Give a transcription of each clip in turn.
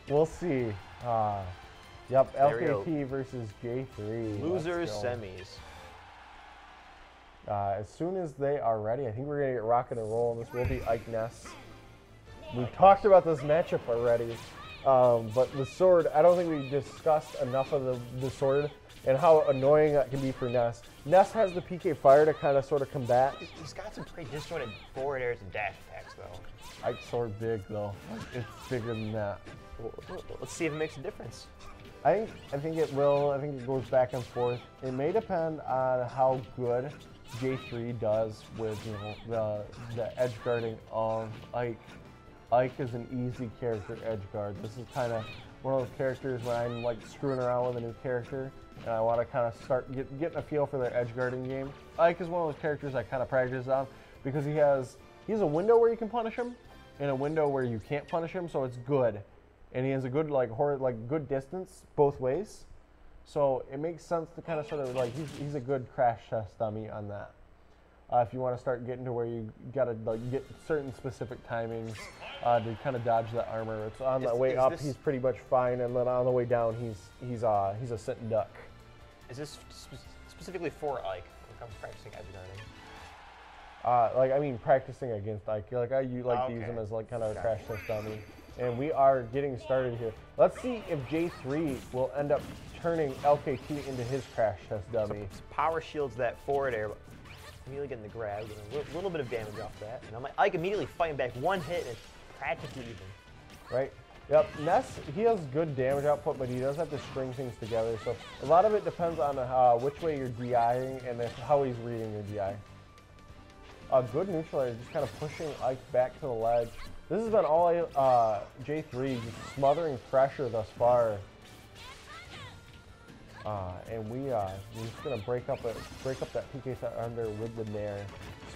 We'll see. Yep, LKT versus J3. Losers semis. As soon as they are ready, I think we're going to get rocking and rolling. This will be Ike Ness. We've talked about this matchup already, but the sword, I don't think we discussed enough of the sword and how annoying that can be for Ness. Ness has the PK fire to kind of sort of combat. He's got some pretty disjointed forward airs and dash attacks, though. Ike's sword big, though. It's bigger than that. Let's see if it makes a difference. I think it will. I think it goes back and forth. It may depend on how good J3 does with the edge guarding of Ike. Ike is an easy character edge guard. This is kind of one of those characters when I'm like screwing around with a new character and I want to kind of start getting a feel for their edge guarding game. Ike is one of those characters I kind of practice on because he has a window where you can punish him and a window where you can't punish him, so it's good. And he has a good good distance both ways. So it makes sense to kind of sort of he's a good crash test dummy on that. If you want to start getting to where you got to get certain specific timings to kind of dodge that armor. It's on the way up, he's pretty much fine, and then on the way down, he's a sit and duck. Is this specifically for Ike when it comes to practicing edge guarding? I mean, practicing against Ike. I to use him as kind of a crash test dummy. And we are getting started here. Let's see if J3 will end up turning LKT into his crash test dummy. So power shields that forward air, immediately getting the grab, getting a little bit of damage off that. And I'm like, Ike immediately fighting back one hit, and it's practically even. Right. Yep. Ness, he has good damage output, but he does have to string things together. So a lot of it depends on which way you're DIing and how he's reading your DI. A good neutralizer, just kind of pushing Ike back to the ledge. This has been all J3 just smothering pressure thus far, and we're just gonna break up that PK set under with the Nair.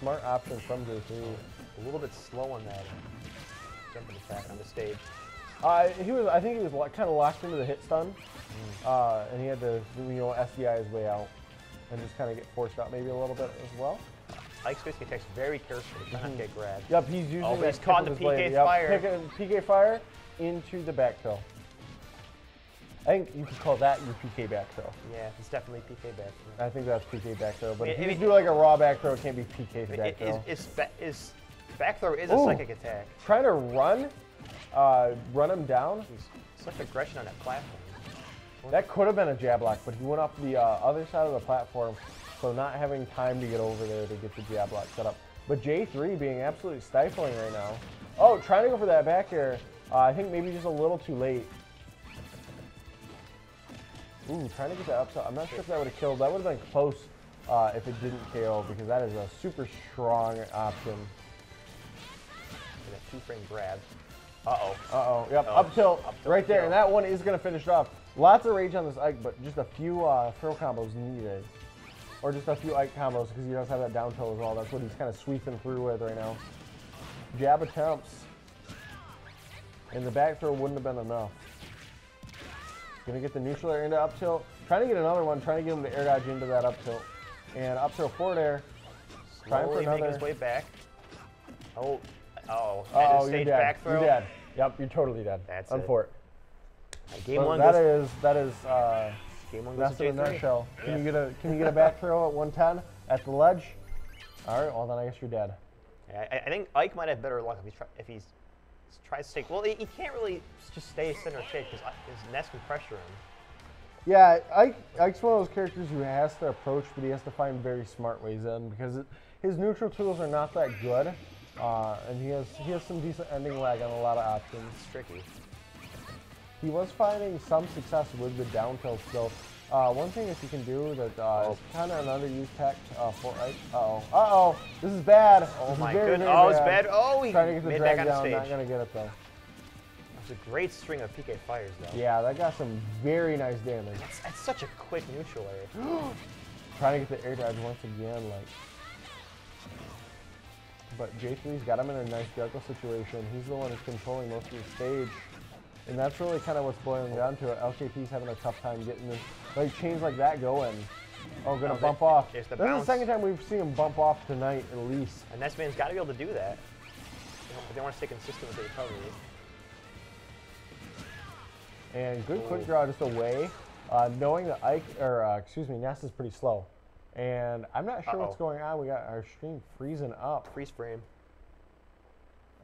Smart option from J3. A little bit slow on that jumping attack on the stage. I think he was kind of locked into the hit stun, and he had to SDI his way out and just kind of get forced out maybe a little bit as well. Ike's facing attacks very carefully, trying not to get grabbed. Yep, he's using that he's caught the PK fire. PK fire into the back throw. I think you could call that your PK back throw. Yeah, it's definitely PK back throw. I think that's PK back throw, but if you do like a raw back throw, it can't be PK back throw. Back throw is a psychic attack. Trying to run him down. Such aggression on that platform. That could have been a jab lock, but he went off the other side of the platform, so not having time to get over there to get the jab lock set up. But J3 being absolutely stifling right now. Oh, trying to go for that back air. I think maybe just a little too late. Ooh, trying to get that up. I'm not sure if that would have killed. That would have been close if it didn't KO, because that is a super strong option. And a two-frame grab. Uh-oh. Uh-oh. Yep, up tilt right there. And that one is going to finish it off. Lots of rage on this Ike, but just a few throw combos needed. Or just a few Ike combos, because he does have that down tilt as well. That's what he's kind of sweeping through with right now. Jab attempts. And the back throw wouldn't have been enough. Gonna get the neutral air into up tilt. Trying to get another one, trying to get him to air dodge into that up tilt. And up tilt forward air. Trying for another. Making his way back. Oh, you're dead. Back throw. You're dead. Yep, you're totally dead. That's Unfort. Game one. That is game one that's in a nutshell. Can you get a back throw at 110 at the ledge? All right, well then I guess you're dead. Yeah, I think Ike might have better luck if he tries to take. Well, he can't really just stay center stage because Ness can pressure him. Yeah, Ike's one of those characters who has to approach, but he has to find very smart ways in because his neutral tools are not that good, and he has some decent ending lag on a lot of options. It's tricky. He was finding some success with the down tilt though. One thing that you can do that is kind of an underused tech for Ike. Uh-oh. This is bad. Oh my goodness. Oh, it's bad. Oh, he trying to get the drag down. Stage. Not going to get it though. That's a great string of PK fires though. Yeah, that got some very nice damage. That's such a quick neutral air. Trying to get the air dodge once again, But J3's got him in a nice juggle situation. He's the one who's controlling most of the stage. And that's really kind of what's boiling down to it. LKT's having a tough time getting this, chains like that going. Oh, gonna bump off. This is the second time we've seen him bump off tonight, at least. And Ness man's got to be able to do that. If they want to stay consistent with the recovery. And good quick draw just away, knowing that Ness is pretty slow. And I'm not sure what's going on. We got our stream freezing up. Freeze frame.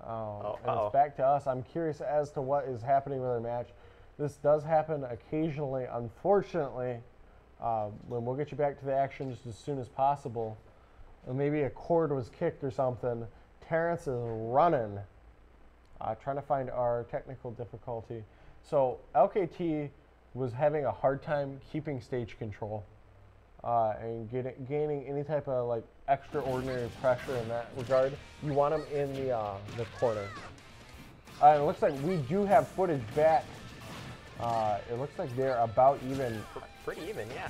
And it's back to us. I'm curious as to what is happening with our match. This does happen occasionally, unfortunately. When we'll get you back to the action just as soon as possible. Maybe a cord was kicked or something. Terrence is running, trying to find our technical difficulty. So LKT was having a hard time keeping stage control and gaining any type of like extraordinary pressure in that regard. You want them in the corner. And it looks like we do have footage back. It looks like they're about even. Pretty even, yeah.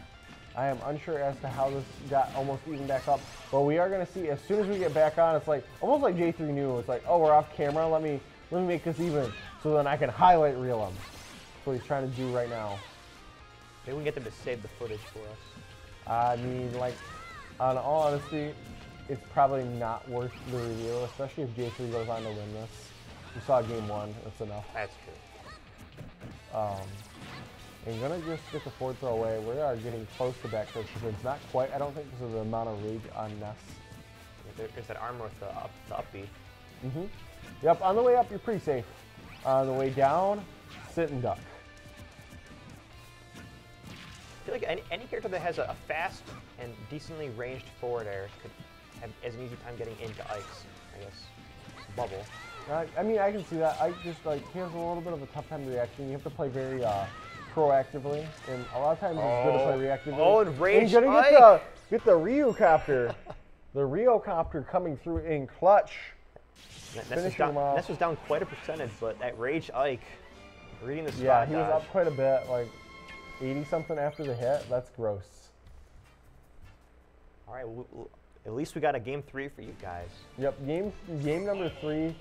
I am unsure as to how this got almost even back up, but we are going to see as soon as we get back on. It's like almost like J3 knew. It's like, oh, we're off camera. Let me make this even, so then I can highlight reel them. That's what he's trying to do right now. Maybe we can get them to save the footage for us. I mean, like, on all honesty, it's probably not worth the reveal, especially if J3 goes on to win this. We saw game 1. That's enough. That's true. And you're going to just get the forward throw away. We are getting close to back throw sequence. Not quite, I don't think, because of the amount of rage on Ness. There's that armor with the upbeat. Yep, on the way up, you're pretty safe. On the way down, sit and duck. I feel like any character that has a fast and decently ranged forward air could have as an easy time getting into Ike's, I guess, bubble. I mean, I can see that. Ike just, like, he has a little bit of a tough time reacting. You have to play very proactively, and a lot of times it's good to play reactively. Oh, and range you're gonna get the Ryu-copter. The Ryu-copter coming through in clutch. Ness was down quite a percentage, but that Rage Ike, reading the spot Yeah, he dodge. was up quite a bit, like 80-something after the hit. That's gross. All right, well, at least we got a game 3 for you guys. Yep, game number 3.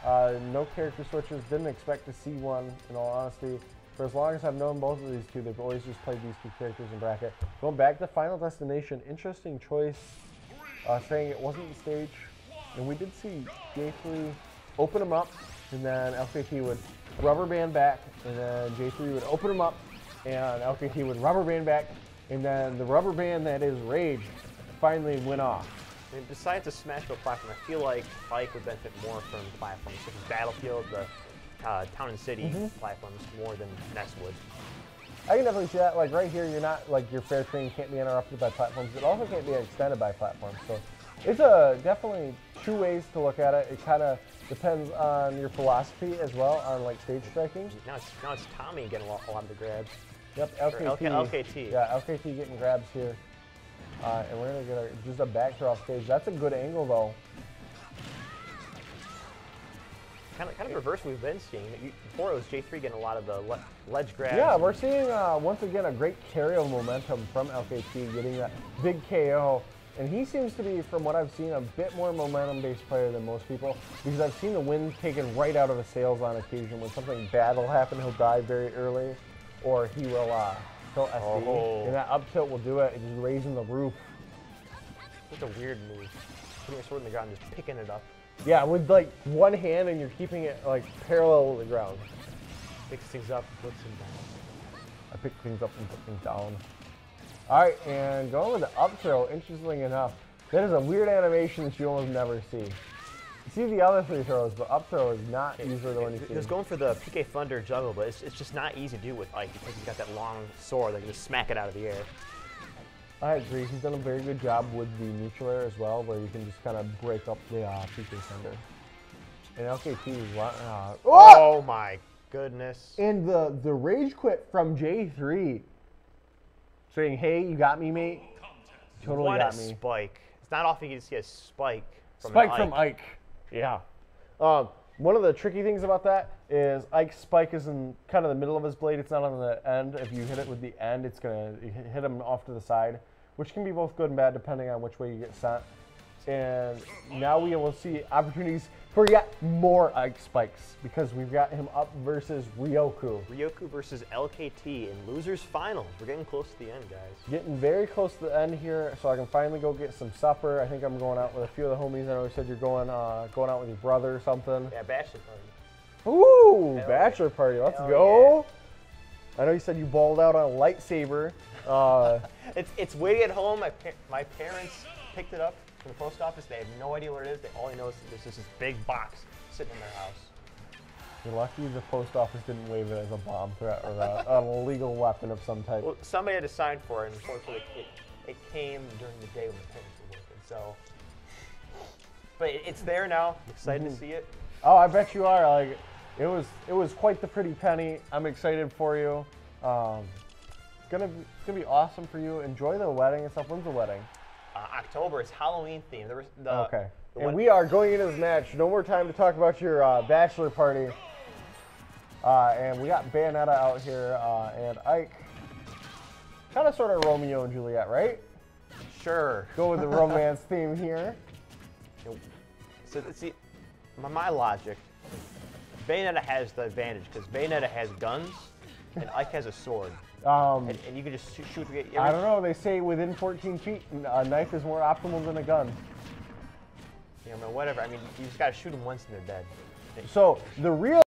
No character switches. Didn't expect to see one, in all honesty. For as long as I've known both of these two, they've always just played these 2 characters in bracket. Going back to Final Destination, interesting choice, saying it wasn't the stage. And we did see J3 open him up, and then LKT would rubber band back, and then J3 would open him up, and LKT would rubber band back, and then the rubber band that is Rage finally went off. And besides the Smashville platform, I feel like Ike would benefit more from platforms such as Battlefield, the Town and City platforms, more than Ness would. I can definitely see that. Like right here, you're not like your fair train can't be interrupted by platforms. It also can't be extended by platforms. So it's definitely 2 ways to look at it. It kind of depends on your philosophy as well on like stage striking. Now it's Tommy getting a lot of the grabs. Yep, LKT. LKT. Yeah, LKT getting grabs here. And we're going to get just a back throw off stage. That's a good angle, though. Kind of reverse we've been seeing. Before it was J3 getting a lot of the ledge grabs. Yeah, we're seeing, once again, a great carry of momentum from LKT, getting that big KO. And he seems to be, from what I've seen, a bit more momentum-based player than most people, because I've seen the wind taken right out of his sails on occasion. When something bad will happen, he'll die very early, or he will tilt SD, and that up tilt will do it, and just raising the roof. It's a weird move. Putting your sword in the ground and just picking it up. Yeah, with like one hand, and you're keeping it like parallel with the ground. Picks things up, puts them down. I pick things up and put things down. All right, and going with the up throw, interestingly enough, that is a weird animation that you almost never see. You see the other 3 throws, but up throw is not usually the one you see. He was going for the PK Thunder juggle, but it's just not easy to do with Ike because he's got that long sword that can just smack it out of the air. I agree. He's done a very good job with the neutral air as well, where you can just kind of break up the PK Thunder. And LKT is oh my goodness. And the rage quit from J3. Saying, hey, you got me, mate. Totally what got a me. Spike. It's not often you can see a spike from Spike Ike. from Ike. Yeah. One of the tricky things about that is Ike's spike is in kind of the middle of his blade. It's not on the end. If you hit it with the end, it's going to hit him off to the side, which can be both good and bad depending on which way you get sent. And now we will see opportunities for yet more Ike spikes because we've got him up versus Ryoku. Ryoku versus LKT in losers finals. We're getting close to the end, guys. Getting very close to the end here, so I can finally go get some supper. I think I'm going out with a few of the homies. I know you said you're going out with your brother or something. Yeah, bachelor party. Ooh, Hell bachelor yeah. party. Let's Hell go. I know you said you balled out on a lightsaber. It's waiting at home. My parents picked it up from the post office. They have no idea what it is. All they know is there's just this big box sitting in their house. You're lucky the post office didn't wave it as a bomb threat or an illegal weapon of some type. Well, somebody had to sign for it, and unfortunately, it came during the day when the parents were working. So, but it's there now. I'm excited to see it. Oh, I bet you are. Like, it was quite the pretty penny. I'm excited for you. It's gonna be awesome for you. Enjoy the wedding and stuff. When's the wedding? October. It's Halloween themed. Okay. And we are going into this match. No more time to talk about your bachelor party. And we got Bayonetta out here and Ike. Kind of sort of Romeo and Juliet, right? Sure. Go with the romance theme here. So see, my logic, Bayonetta has the advantage because Bayonetta has guns and Ike has a sword. And you can just shoot. I don't know. They say within 14 feet, a knife is more optimal than a gun. You know, whatever. I mean, you just gotta shoot them once and they're dead. So the real